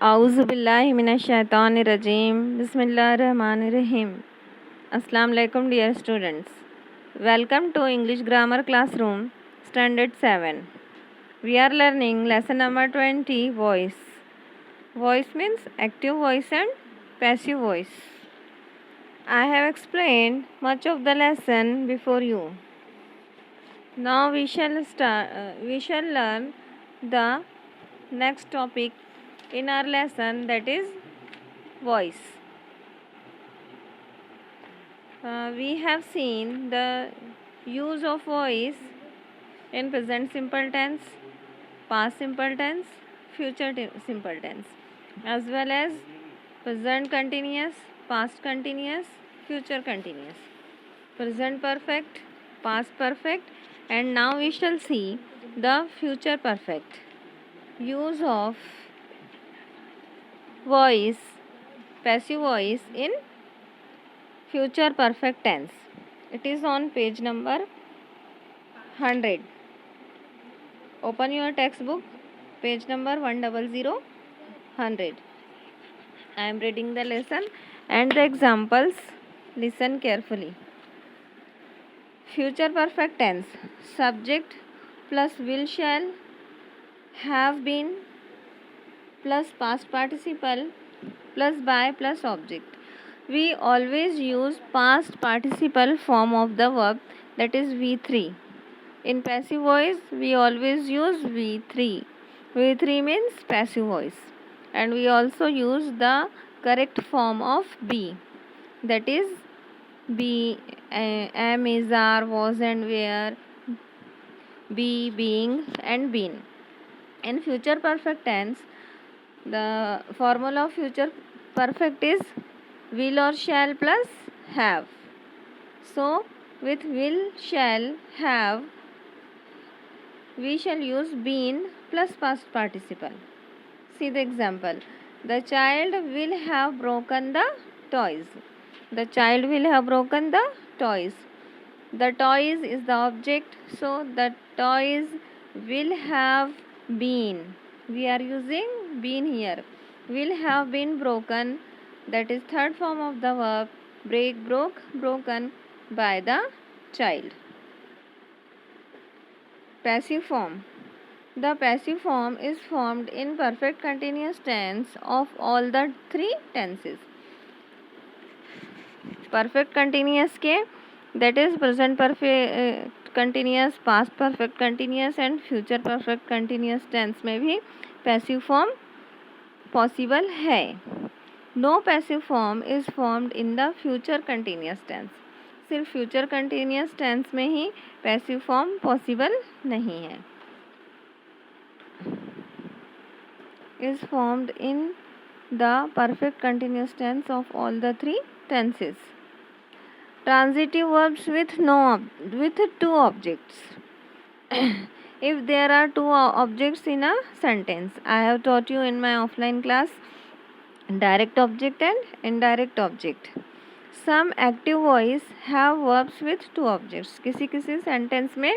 आऊज़ु बिल्लाहि मिनश शैतानिर रजीम बिस्मिल्लाहिर रहमानिर रहीम। अस्सलाम वालेकुम dear students, welcome to English grammar classroom standard 7. We are learning lesson number 20, voice. Voice means active voice and passive voice. I have explained much of the lesson before you. Now we shall learn the next topic in our lesson, that is voice. We have seen the use of voice in present simple tense, past simple tense, future simple tense, as well as present continuous, past continuous, future continuous, present perfect, past perfect, and now we shall see the future perfect. Use of voice, passive voice in future perfect tense. It is on page number 100. Open your textbook, page number 100. I am reading the lesson and the examples. Listen carefully. Future perfect tense. Subject plus will, shall, have been plus past participle plus by plus object. We always use past participle form of the verb, that is V3. In passive voice, we always use V3. V3 means passive voice. And we also use the correct form of be, that is be, am, is, are, was and were, be, being and been. In future perfect tense, the formula of future perfect is will or shall plus have. So with will, shall, have, we shall use been plus past participle. See the example. The child will have broken the toys. The child will have broken the toys. The toys is the object, so the toys will have been. We are using been here. Will have been broken, that is third form of the verb. Break, broke, broken by the child. Passive form. The passive form is formed in perfect continuous tense of all the three tenses. Perfect continuous के, that is present perfect continuous, past perfect continuous and future perfect continuous tense में भी passive form possible है. No passive form is formed in the future continuous tense. सिर्फ future continuous tense में ही passive form possible नहीं है. Is formed in the perfect continuous tense of all the three tenses. Transitive verbs with two objects. If there are two objects in a sentence, I have taught you in my offline class direct object and indirect object. Some active voice have verbs with two objects. किसी किसी sentence में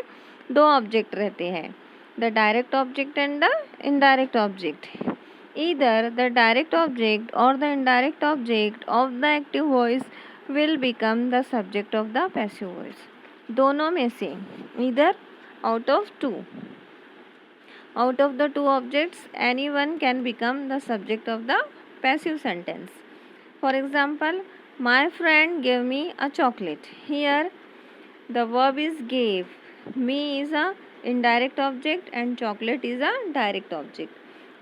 दो object रहते हैं, the direct object and the indirect object. Either the direct object or the indirect object of the active voice will become the subject of the passive voice. दोनों में से either out of the two objects, anyone can become the subject of the passive sentence. For example, my friend gave me a chocolate. Here the verb is gave. Me is a indirect object and chocolate is a direct object.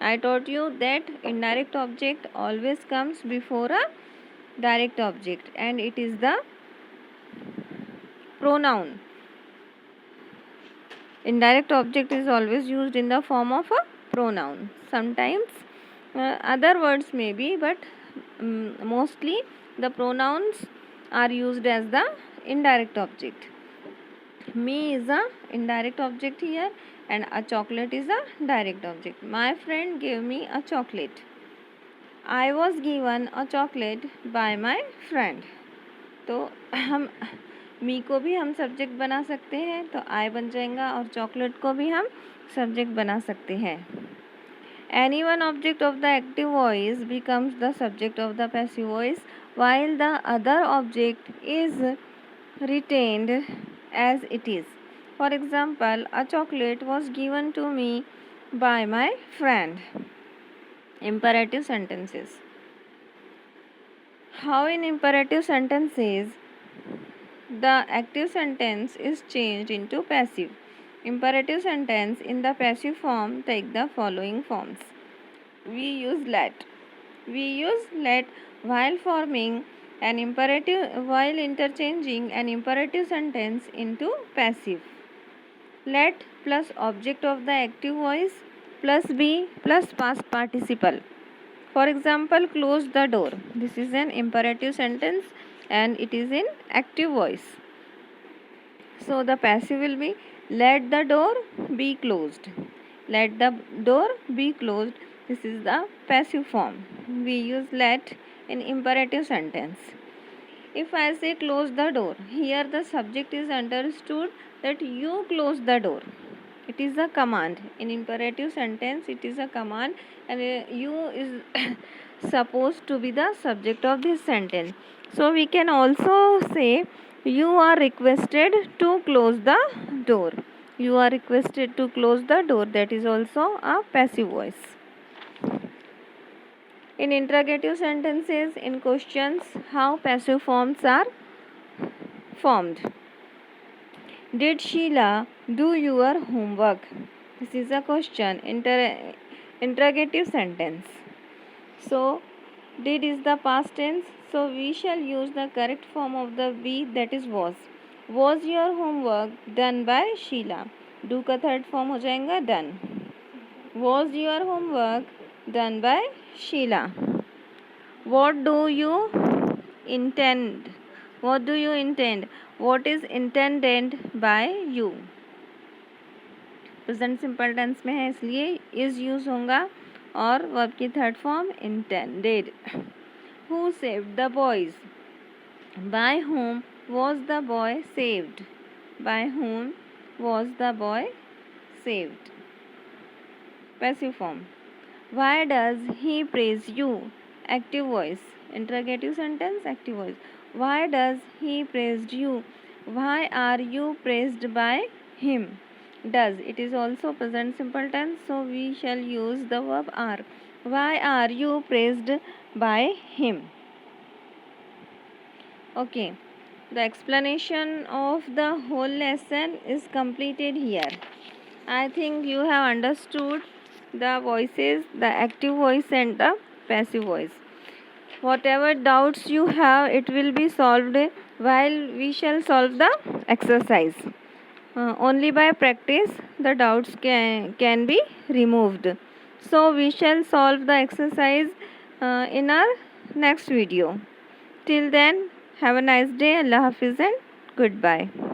I taught you that indirect object always comes before a direct object and it is the pronoun. Indirect object is always used in the form of a pronoun. Sometimes other words may be, but mostly the pronouns are used as the indirect object. Me is a indirect object here and a chocolate is a direct object. My friend gave me a chocolate. I was given a chocolate by my friend. तो हम मी को भी हम subject बना सकते हैं, तो आई बन जाएगा, और चॉकलेट को भी हम सब्जेक्ट बना सकते हैं. Any one object of the active voice becomes the subject of the passive voice, while the other object is retained as it is. For example, a chocolate was given to me by my friend. Imperative sentences. How in imperative sentences the active sentence is changed into passive. Imperative sentence in the passive form take the following forms. We use let. We use let while forming an imperative, while interchanging an imperative sentence into passive. Let plus object of the active voice plus be plus past participle. For example, close the door. This is an imperative sentence and it is in active voice. So the passive will be let the door be closed. Let the door be closed. This is the passive form. We use let in imperative sentence. If I say close the door, here the subject is understood that you close the door. It is a command. In imperative sentence, it is a command and you is supposed to be the subject of this sentence. So we can also say you are requested to close the door. You are requested to close the door. That is also a passive voice. In interrogative sentences, in questions, how passive forms are formed. Did Sheila do your homework? This is a question. Interrogative sentence. So, did is the past tense. So, we shall use the correct form of the be, that is was. Was your homework done by Sheila? Do का third form हो जाएगा done. Was your homework done by Sheila? What do you intend? What do you intend? What is intended by you? Present simple tense में है इसलिए is use होगा और verb की third form intended. Who saved the boys? By whom was the boy saved? By whom was the boy saved? Passive form. Why does he praise you? Active voice. Interrogative sentence, active voice. Why does he praise you? Why are you praised by him? Does. It is also present simple tense, so we shall use the verb are. Why are you praised by him? Okay. The explanation of the whole lesson is completed here. I think you have understood the voices, the active voice and the passive voice. Whatever doubts you have, it will be solved while we shall solve the exercise. Only by practice the doubts can be removed. So we shall solve the exercise in our next video. Till then, have a nice day. Allah Hafiz and goodbye.